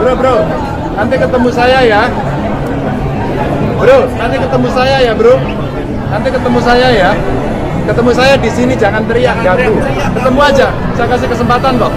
Bro, nanti ketemu saya ya. Bro, nanti ketemu saya ya, bro. Nanti ketemu saya ya. Ketemu saya di sini, jangan teriak, ganggu. Ketemu aja, saya kasih kesempatan kok.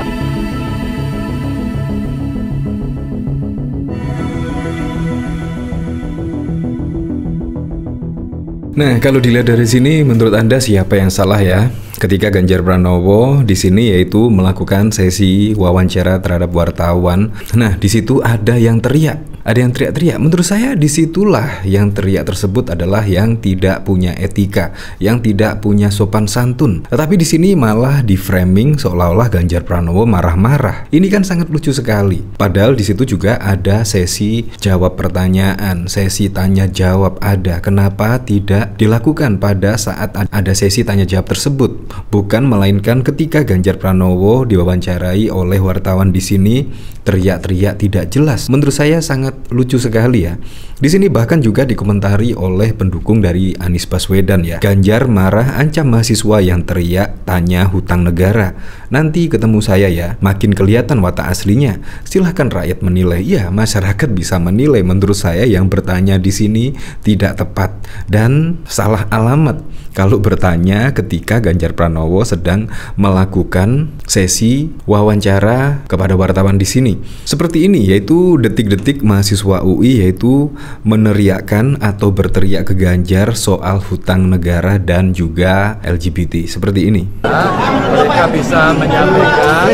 Nah, kalau dilihat dari sini, menurut Anda siapa yang salah ya? Ketika Ganjar Pranowo di sini yaitu melakukan sesi wawancara terhadap wartawan. Nah, di situ ada yang teriak. Ada yang teriak-teriak. Menurut saya disitulah yang teriak tersebut adalah yang tidak punya etika, yang tidak punya sopan santun. Tetapi di sini malah di framing seolah-olah Ganjar Pranowo marah-marah. Ini kan sangat lucu sekali. Padahal di situ juga ada sesi jawab pertanyaan, sesi tanya jawab ada. Kenapa tidak dilakukan pada saat ada sesi tanya jawab tersebut? Bukan melainkan ketika Ganjar Pranowo diwawancarai oleh wartawan di sini teriak-teriak tidak jelas. Menurut saya sangat lucu sekali ya. Di sini bahkan juga dikomentari oleh pendukung dari Anies Baswedan ya. Ganjar marah ancam mahasiswa yang teriak tanya hutang negara. Nanti ketemu saya ya. Makin kelihatan watak aslinya. Silahkan rakyat menilai. Ya, masyarakat bisa menilai. Menurut saya yang bertanya di sini tidak tepat dan salah alamat kalau bertanya ketika Ganjar Pranowo sedang melakukan sesi wawancara kepada wartawan di sini. Seperti ini, yaitu detik-detik mahasiswa UI yaitu meneriakkan atau berteriak ke Ganjar soal hutang negara dan juga LGBT. Seperti ini. Mereka bisa menyampaikan.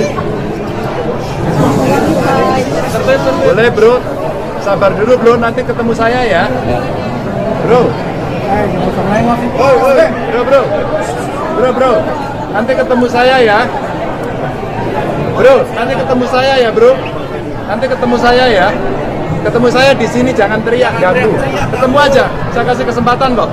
Boleh bro, sabar dulu bro, nanti ketemu saya ya. Bro. Bro, nanti ketemu saya ya. Bro, nanti ketemu saya ya, bro. Nanti ketemu saya ya. Ketemu saya di sini, jangan teriak, ganggu. Ketemu aja, saya kasih kesempatan kok.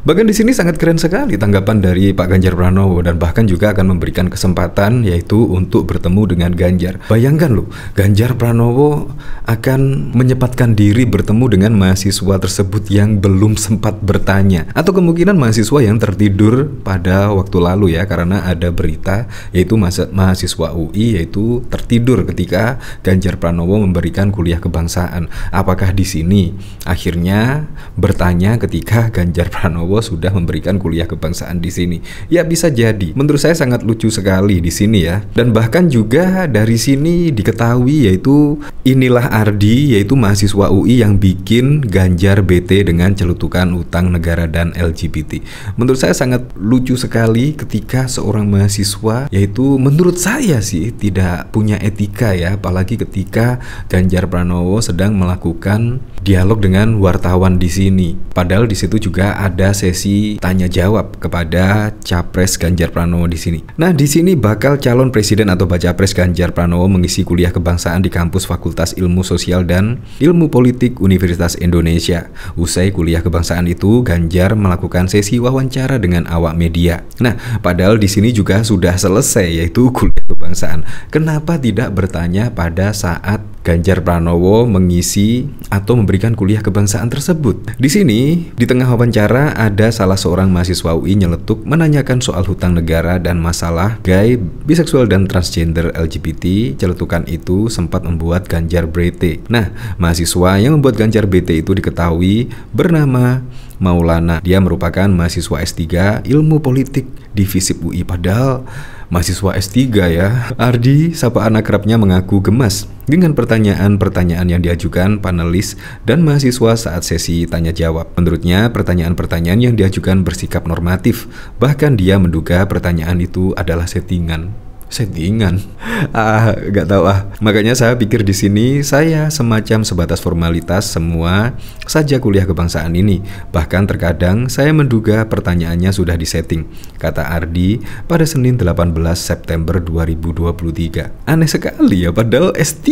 Bahkan di sini sangat keren sekali tanggapan dari Pak Ganjar Pranowo dan bahkan juga akan memberikan kesempatan yaitu untuk bertemu dengan Ganjar. Bayangkan loh, Ganjar Pranowo akan menyempatkan diri bertemu dengan mahasiswa tersebut yang belum sempat bertanya atau kemungkinan mahasiswa yang tertidur pada waktu lalu ya, karena ada berita yaitu mahasiswa UI yaitu tertidur ketika Ganjar Pranowo memberikan kuliah kebangsaan. Apakah di sini akhirnya bertanya ketika Ganjar Pranowo sudah memberikan kuliah kebangsaan di sini? Ya bisa jadi. Menurut saya sangat lucu sekali di sini ya. Dan bahkan juga dari sini diketahui yaitu inilah Ardi yaitu mahasiswa UI yang bikin Ganjar bete dengan celutukan utang negara dan LGBT. Menurut saya sangat lucu sekali ketika seorang mahasiswa yaitu menurut saya sih tidak punya etika ya, apalagi ketika Ganjar Pranowo sedang melakukan dialog dengan wartawan di sini. Padahal di situ juga ada sesi tanya jawab kepada Capres Ganjar Pranowo di sini. Nah, di sini bakal calon presiden atau baca pres Ganjar Pranowo mengisi kuliah kebangsaan di kampus Fakultas Ilmu Sosial dan Ilmu Politik Universitas Indonesia. Usai kuliah kebangsaan itu, Ganjar melakukan sesi wawancara dengan awak media. Nah, padahal di sini juga sudah selesai yaitu kuliah kebangsaan. Kenapa tidak bertanya pada saat Ganjar Pranowo mengisi atau memberikan kuliah kebangsaan tersebut? Di sini, di tengah wawancara ada salah seorang mahasiswa UI nyeletuk menanyakan soal hutang negara dan masalah gay, biseksual dan transgender LGBT. Celetukan itu sempat membuat Ganjar bete. Nah, mahasiswa yang membuat Ganjar bete itu diketahui bernama Maulana. Dia merupakan mahasiswa S3 Ilmu Politik di FISIP UI. Padahal mahasiswa S3 ya. Ardi, sapaan akrabnya, mengaku gemas dengan pertanyaan-pertanyaan yang diajukan panelis dan mahasiswa saat sesi tanya jawab. Menurutnya, pertanyaan-pertanyaan yang diajukan bersikap normatif. Bahkan dia menduga pertanyaan itu adalah settingan. Gak tahu Makanya saya pikir di sini saya semacam sebatas formalitas semua saja kuliah kebangsaan ini. Bahkan terkadang saya menduga pertanyaannya sudah disetting, kata Ardi pada Senin 18 September 2023. Aneh sekali ya, padahal S3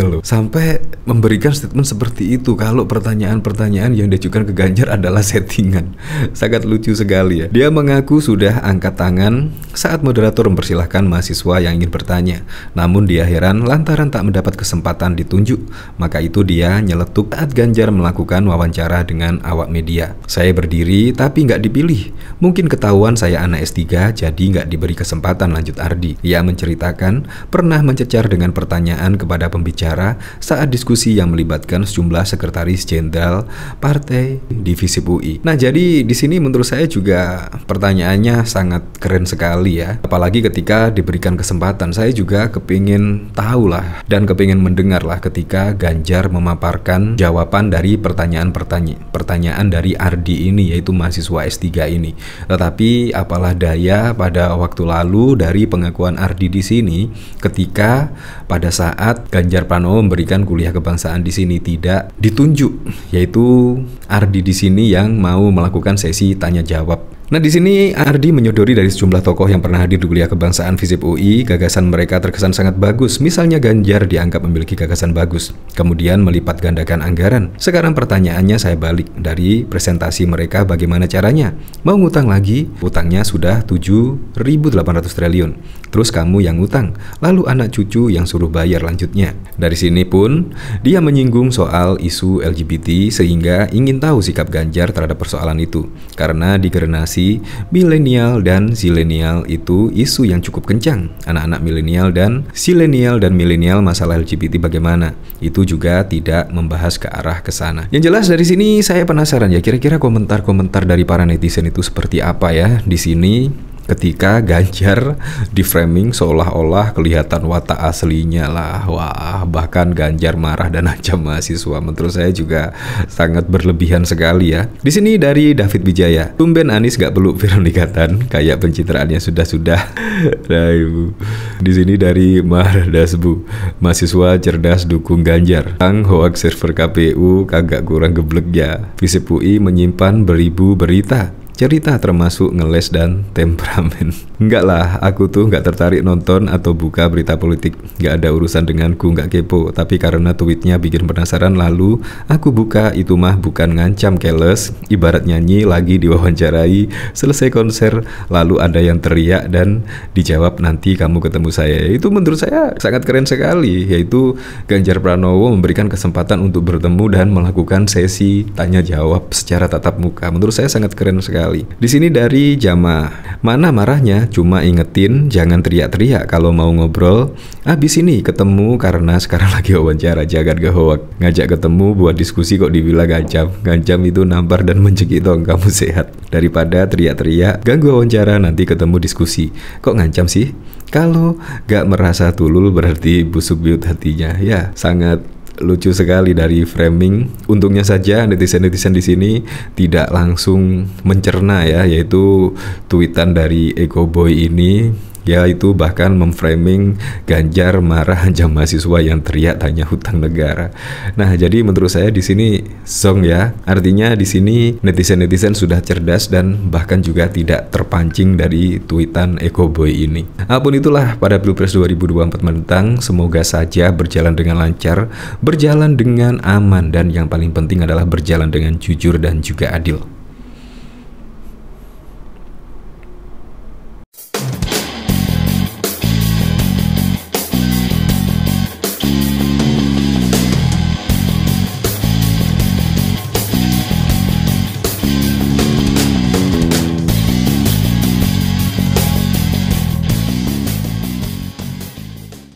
loh, sampai memberikan statement seperti itu kalau pertanyaan-pertanyaan yang diajukan ke Ganjar adalah settingan. Sangat lucu sekali ya. Dia mengaku sudah angkat tangan saat moderator mempersilahkan mahasiswa mahasiswa yang ingin bertanya. Namun dia heran lantaran tak mendapat kesempatan ditunjuk. Maka itu dia nyeletuk saat Ganjar melakukan wawancara dengan awak media. Saya berdiri tapi nggak dipilih. Mungkin ketahuan saya anak S3 jadi nggak diberi kesempatan, lanjut Ardi. Ia menceritakan pernah mencecar dengan pertanyaan kepada pembicara saat diskusi yang melibatkan sejumlah sekretaris jenderal partai di FISIP UI. Nah, jadi di sini menurut saya juga pertanyaannya sangat keren sekali ya. Apalagi ketika diberikan kesempatan, saya juga kepingin tahu lah dan kepingin mendengar lah ketika Ganjar memaparkan jawaban dari pertanyaan dari Ardi ini, yaitu mahasiswa S3 ini. Tetapi apalah daya, pada waktu lalu dari pengakuan Ardi di sini, ketika pada saat Ganjar Pranowo memberikan kuliah kebangsaan di sini tidak ditunjuk, yaitu Ardi di sini yang mau melakukan sesi tanya jawab. Nah, di sini Ardi menyodori dari sejumlah tokoh yang pernah hadir di kuliah kebangsaan FISIP UI, gagasan mereka terkesan sangat bagus. Misalnya Ganjar dianggap memiliki gagasan bagus, kemudian melipat gandakan anggaran. Sekarang pertanyaannya saya balik dari presentasi mereka, bagaimana caranya? Mau ngutang lagi? Utangnya sudah 7.800 triliun. Terus kamu yang ngutang, lalu anak cucu yang suruh bayar lanjutnya. Dari sini pun dia menyinggung soal isu LGBT sehingga ingin tahu sikap Ganjar terhadap persoalan itu. Karena di generasi milenial dan zilenial itu isu yang cukup kencang. Anak-anak milenial dan zilenial dan milenial masalah LGBT bagaimana? Itu juga tidak membahas ke arah ke sana. Yang jelas dari sini saya penasaran ya, kira-kira komentar-komentar dari para netizen itu seperti apa ya di sini ketika Ganjar di framing seolah-olah kelihatan watak aslinya lah. Wah, bahkan Ganjar marah dan ancam mahasiswa. Menurut saya juga sangat berlebihan sekali ya. Di sini dari David Wijaya, tumben Anies gak peluk Veronica Tan, kayak pencitraannya sudah-sudah. Nah, ibu. Di sini dari Mardasbu, mahasiswa cerdas dukung Ganjar. Tang hoax server KPU kagak kurang geblek ya. FISIP UI menyimpan beribu berita, cerita termasuk ngeles dan temperamen. Enggak lah, aku tuh nggak tertarik nonton atau buka berita politik. Nggak ada urusan denganku, nggak kepo. Tapi karena tweetnya bikin penasaran, lalu aku buka. Itu mah bukan ngancam, keles. Ibarat nyanyi lagi diwawancarai, selesai konser lalu ada yang teriak dan dijawab nanti kamu ketemu saya. Itu menurut saya sangat keren sekali, yaitu Ganjar Pranowo memberikan kesempatan untuk bertemu dan melakukan sesi tanya jawab secara tatap muka. Menurut saya sangat keren sekali. Di sini dari Jama, mana marahnya, cuma ingetin jangan teriak-teriak kalau mau ngobrol. Abis ini ketemu karena sekarang lagi wawancara, jangan gehoak. Ngajak ketemu buat diskusi kok dibilang ngancam. Ngancam itu nampar dan mencekik dong, kamu sehat. Daripada teriak-teriak, ganggu wawancara nanti ketemu diskusi. Kok ngancam sih? Kalau gak merasa tulul berarti busuk biut hatinya. Ya, sangat lucu sekali dari framing. Untungnya saja netizen-netizen di sini tidak langsung mencerna ya, yaitu tweetan dari Eko Boy ini, yaitu bahkan memframing Ganjar marah ancam mahasiswa yang teriak tanya hutang negara. Nah, jadi menurut saya di sini song ya. Artinya di sini netizen-netizen sudah cerdas dan bahkan juga tidak terpancing dari tweetan Eko Boy ini. Apapun itulah, pada Pilpres 2024 mendatang semoga saja berjalan dengan lancar, berjalan dengan aman, dan yang paling penting adalah berjalan dengan jujur dan juga adil.